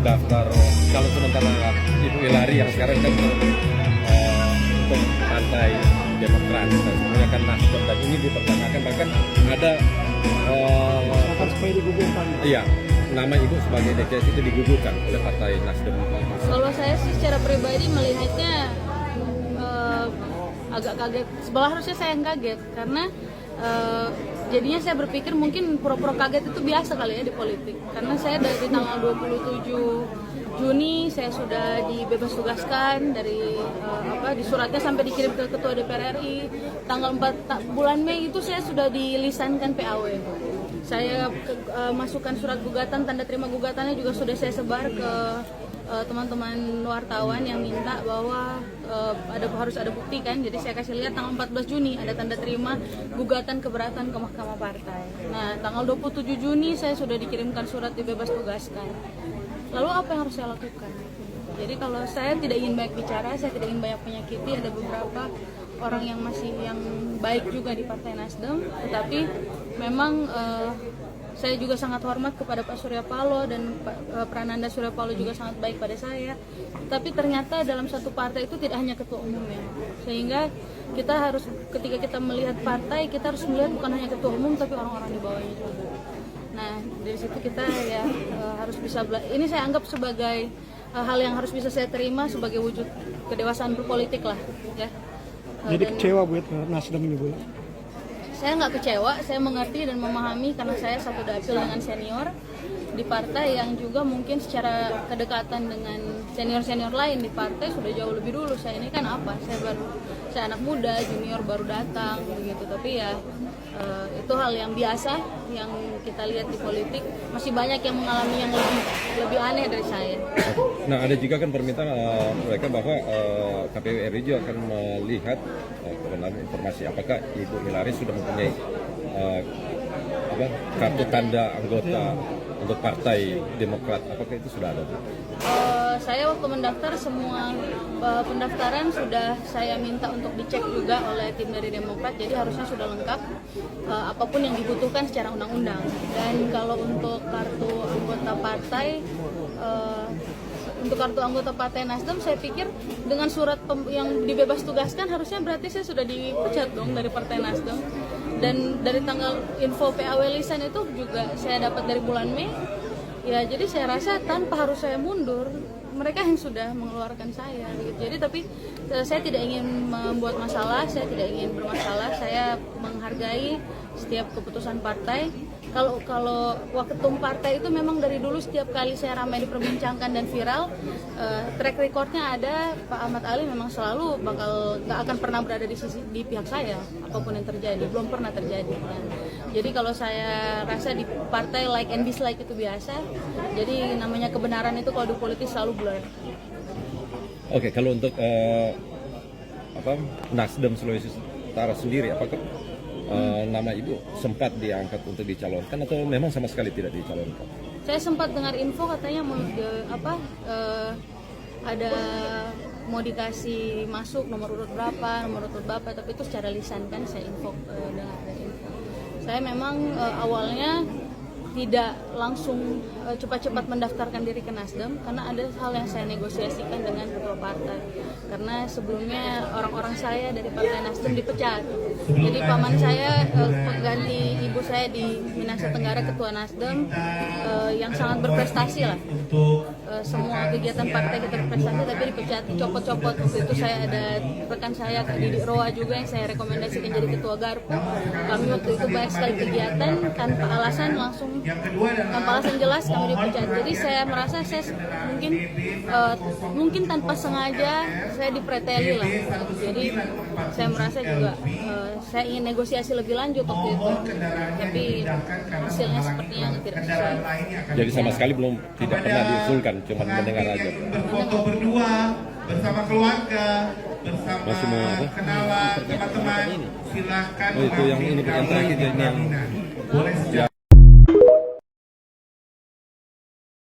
mendaftar kalau sementara Ibu Hillary yang sekarang kan untuk Partai Demokrat dan sebenarnya kan Nasdem, dan ini dipertanyakan bahkan ada supaya digugurkan. iya, nama Ibu sebagai DKS itu digugurkan oleh Partai Nasdem. Kalau saya sih secara pribadi melihatnya agak kaget. Sebelah harusnya saya yang kaget karena jadinya saya berpikir mungkin pura-pura kaget itu biasa kali ya di politik. Karena saya dari tanggal 27 Juni saya sudah dibebas tugaskan dari di suratnya sampai dikirim ke Ketua DPR RI. Tanggal 4 bulan Mei itu saya sudah dilisankan PAW. Saya masukkan surat gugatan, tanda terima gugatannya juga sudah saya sebar ke teman-teman wartawan yang minta bahwa harus ada bukti kan. Jadi saya kasih lihat tanggal 14 Juni ada tanda terima gugatan keberatan ke Mahkamah Partai. Nah, tanggal 27 Juni saya sudah dikirimkan surat dibebas tugaskan. Lalu apa yang harus saya lakukan? Jadi kalau saya tidak ingin banyak bicara, saya tidak ingin banyak menyakiti, ada beberapa orang yang baik juga di Partai Nasdem, tetapi memang saya juga sangat hormat kepada Pak Surya Paloh dan Pak Prananda Surya Paloh juga sangat baik pada saya. Tapi ternyata dalam satu partai itu tidak hanya ketua umumnya. Sehingga kita harus, ketika kita melihat partai, kita harus melihat bukan hanya ketua umum tapi orang-orang di bawahnya juga. Nah, dari situ kita ya harus bisa ini saya anggap sebagai hal yang harus bisa saya terima sebagai wujud kedewasaan berpolitik lah, ya. Jadi kecewa buat Nasdem ini, Bu? Saya nggak kecewa, saya mengerti dan memahami karena saya satu dapil dengan senior di partai yang juga mungkin secara kedekatan dengan senior-senior lain di partai sudah jauh lebih dulu. Saya ini kan saya anak muda, junior baru datang begitu. Tapi ya itu hal yang biasa yang kita lihat di politik. Masih banyak yang mengalami yang lebih aneh dari saya. Nah, ada juga kan permintaan mereka bahwa KPU RI juga akan melihat kebenaran informasi apakah Ibu Hillary sudah mempunyai kartu tanda anggota untuk Partai Demokrat. Apakah itu sudah ada? Saya waktu mendaftar semua pendaftaran sudah saya minta untuk dicek juga oleh tim dari Demokrat, jadi harusnya sudah lengkap apapun yang dibutuhkan secara undang-undang. Dan kalau untuk kartu anggota partai, untuk kartu anggota Partai Nasdem, saya pikir dengan surat yang dibebas tugaskan harusnya berarti saya sudah dipecat dong dari Partai Nasdem. Dan dari tanggal info PAW lisan itu juga saya dapat dari bulan Mei. Ya, jadi saya rasa tanpa harus saya mundur, mereka yang sudah mengeluarkan saya gitu. Jadi tapi saya tidak ingin membuat masalah, saya tidak ingin bermasalah, saya menghargai setiap keputusan partai. Kalau waketum partai itu memang dari dulu setiap kali saya ramai diperbincangkan dan viral, track recordnya ada, Pak Ahmad Ali memang selalu nggak akan pernah berada di pihak saya apapun yang terjadi, belum pernah terjadi. Jadi kalau saya rasa di partai like and dislike itu biasa. Jadi namanya kebenaran itu kalau di politik selalu blur. Oke, kalau untuk Nasdem Sulawesi Utara sendiri, apakah nama Ibu sempat diangkat untuk dicalonkan atau memang sama sekali tidak dicalonkan? Saya sempat dengar info katanya ada mau dikasih masuk nomor urut berapa, tapi itu secara lisan kan saya dengar dari info. Saya memang awalnya tidak langsung cepat-cepat mendaftarkan diri ke Nasdem karena ada hal yang saya negosiasikan dengan ketua partai. Karena sebelumnya orang-orang saya dari Partai Nasdem dipecat. Jadi paman saya pengganti ibu saya di Minahasa Tenggara ketua Nasdem yang sangat berprestasi lah. Semua kegiatan partai kita berprestasi tapi dipecat, dicopot-copot. Waktu itu saya ada rekan saya Kak Didik Roa juga yang saya rekomendasikan jadi ketua Garpu. Kami waktu itu banyak sekali kegiatan tanpa alasan jelas kami dipecat. Jadi saya merasa saya mungkin tanpa sengaja saya dipreteli lah. Jadi saya merasa juga saya ingin negosiasi lebih lanjut waktu itu. Tapi hasilnya sepertinya tidak sesuai. Jadi sama sekali tidak pernah diusulkan, cuma mendengar aja. Berfoto berdua bersama keluarga, bersama kenalan teman-teman. Silakan itu yang ini yang terakhir yang boleh yang